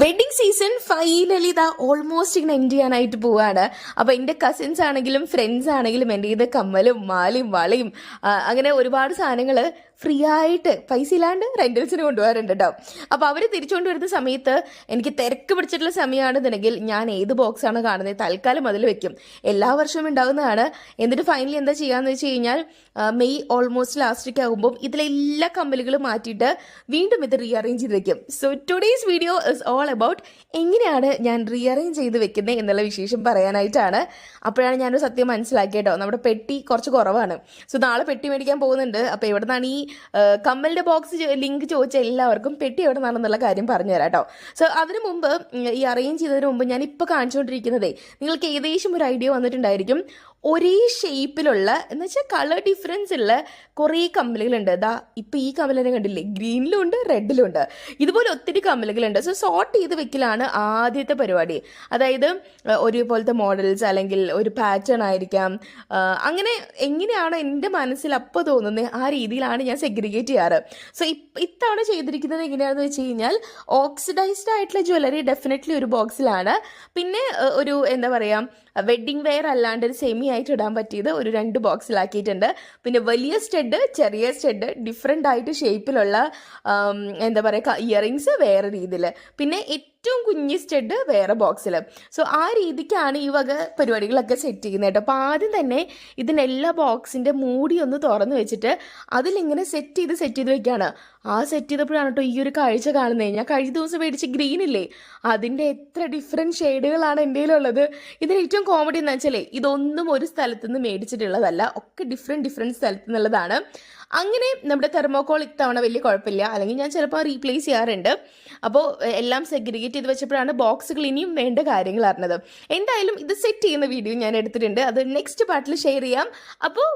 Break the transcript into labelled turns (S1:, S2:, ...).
S1: Wedding season finally ഇതാ almost ഇങ്ങനെ end ചെയ്യാനായിട്ട് പോവാണ്. അപ്പോൾ എൻ്റെ കസിൻസ് ആണെങ്കിലും ഫ്രണ്ട്സ് ആണെങ്കിലും എൻ്റെ ഇത് കമ്മലും മാലയും വളയും അങ്ങനെ ഒരുപാട് സാധനങ്ങൾ ഫ്രീ ആയിട്ട് പൈസ ഇല്ലാണ്ട് റെന്റൽസിന് കൊണ്ടുപോകാറുണ്ട് കേട്ടോ. അപ്പോൾ അവർ തിരിച്ചുകൊണ്ട് വരുന്ന സമയത്ത് എനിക്ക് തിരക്ക് പിടിച്ചിട്ടുള്ള സമയമാണെന്നുണ്ടെങ്കിൽ ഞാൻ ഏത് ബോക്സാണ് കാണുന്നത് തൽക്കാലം അതിൽ വെക്കും. എല്ലാ വർഷവും ഉണ്ടാകുന്നതാണ്. എന്നിട്ട് ഫൈനലി എന്താ ചെയ്യാന്ന് വെച്ച് കഴിഞ്ഞാൽ മെയ് ഓൾമോസ്റ്റ് ലാസ്റ്റിലേക്ക് ആകുമ്പോൾ ഇതിലെല്ലാ കമ്മലുകളും മാറ്റിയിട്ട് വീണ്ടും ഇത് റീഅറേഞ്ച് ചെയ്ത് വെക്കും. So today's video is all about എങ്ങനെയാണ് ഞാൻ റീഅറേഞ്ച് ചെയ്ത് വെക്കുന്നത് എന്നുള്ള വിശേഷം പറയാനായിട്ടാണ്. അപ്പോഴാണ് ഞാനൊരു സത്യം മനസ്സിലാക്കിയിട്ടോ, നമ്മുടെ പെട്ടി കുറച്ച് കുറവാണ്. സോ നാളെ പെട്ടി മേടിക്കാൻ പോകുന്നുണ്ട്. അപ്പോൾ എവിടെ നിന്നാണ് ഈ കമ്മലിൻ്റെ ബോക്സ് ലിങ്ക് ചോദിച്ച എല്ലാവർക്കും പെട്ടി എവിടെ നിന്നാണെന്നുള്ള കാര്യം പറഞ്ഞുതരാം കേട്ടോ. സോ അതിനു മുമ്പ് ഈ അറേഞ്ച് ചെയ്തതിന് മുമ്പ് ഞാൻ ഇപ്പോൾ കാണിച്ചുകൊണ്ടിരിക്കുന്നതേ നിങ്ങൾക്ക് ഏകദേശം ഒരു ഐഡിയ വന്നിട്ടുണ്ടായിരിക്കും. ഒരേ ഷേപ്പിലുള്ള എന്ന് വെച്ചാൽ കളർ ഡിഫറൻസ് ഉള്ള കുറേ കമ്മലുകളുണ്ട്. ഇതാ ഇപ്പം ഈ കമ്മലിനെ കണ്ടില്ലേ, ഗ്രീനിലും ഉണ്ട് റെഡിലും ഉണ്ട്. ഇതുപോലെ ഒത്തിരി കമ്മലുകളുണ്ട്. സോ സോർട്ട് ചെയ്ത് വെക്കലാണ് ആദ്യത്തെ പരിപാടി. അതായത് ഒരുപോലത്തെ മോഡൽസ് അല്ലെങ്കിൽ ഒരു പാറ്റേൺ ആയിരിക്കാം. അങ്ങനെ എങ്ങനെയാണ് എൻ്റെ മനസ്സിൽ അപ്പോൾ തോന്നുന്നത് ആ രീതിയിലാണ് ഞാൻ സെഗ്രിഗേറ്റ് ചെയ്യാറ്. സോ ഇത്തവണ ചെയ്തിരിക്കുന്നത് എങ്ങനെയാണെന്ന് വെച്ച് കഴിഞ്ഞാൽ ഓക്സിഡൈസ്ഡ് ആയിട്ടുള്ള ജ്വല്ലറി ഡെഫിനറ്റ്ലി ഒരു ബോക്സിലാണ്. പിന്നെ ഒരു എന്താ പറയുക വെഡ്ഡിങ് വെയർ അല്ലാണ്ട് ഒരു സെമി ആയിട്ട് ഇടാൻ പറ്റിയത് ഒരു 2 ബോക്സിലാക്കിയിട്ടുണ്ട്. പിന്നെ വലിയ സ്റ്റഡ്, ചെറിയ സ്റ്റഡ്, ഡിഫറെൻ്റ് ആയിട്ട് ഷേപ്പിലുള്ള എന്താ പറയുക ഇയറിങ്സ് വേറെ രീതിയിൽ, പിന്നെ ഏറ്റവും കുഞ്ഞ് സ്റ്റഡ് വേറെ ബോക്സിൽ. സോ ആ രീതിക്കാണ് ഈ വക പരിപാടികളൊക്കെ സെറ്റ് ചെയ്യുന്നത് കേട്ടോ. അപ്പോൾ ആദ്യം തന്നെ ഇതിനെല്ലാ ബോക്സിൻ്റെ മൂടി ഒന്ന് തുറന്ന് വെച്ചിട്ട് അതിലിങ്ങനെ സെറ്റ് ചെയ്ത് വെക്കുകയാണ്. ആ സെറ്റ് ചെയ്തപ്പോഴാണ് കേട്ടോ ഈ ഒരു കാഴ്ച കാണുന്നത്. ഞാൻ കഴിഞ്ഞ ദിവസം മേടിച്ച ഗ്രീൻ ഇല്ലേ, അതിൻ്റെ എത്ര ഡിഫറെൻറ്റ് ഷെയ്ഡുകളാണ് എൻ്റെ കയ്യിലുള്ളത്. ഇതിന് ഏറ്റവും കോമഡി എന്ന് വെച്ചാലേ ഇതൊന്നും ഒരു സ്ഥലത്ത് നിന്ന് മേടിച്ചിട്ടുള്ളതല്ല, ഒക്കെ ഡിഫറെൻറ്റ് സ്ഥലത്ത് നിന്നുള്ളതാണ്. അങ്ങനെ നമ്മുടെ തെർമോക്കോൾ ഇത്തവണ വലിയ കുഴപ്പമില്ല, അല്ലെങ്കിൽ ഞാൻ ചിലപ്പോൾ റീപ്ലേസ് ചെയ്യാറുണ്ട്. അപ്പോൾ എല്ലാം സെഗ്രിഗേറ്റ് ചെയ്ത് വെച്ചപ്പോഴാണ് ബോക്സുകൾ ഇനിയും വേണ്ട കാര്യങ്ങൾ അറിഞ്ഞത്. എന്തായാലും ഇത് സെറ്റ് ചെയ്യുന്ന വീഡിയോ ഞാൻ എടുത്തിട്ടുണ്ട്, അത് നെക്സ്റ്റ് പാർട്ടിൽ ഷെയർ ചെയ്യാം. അപ്പോൾ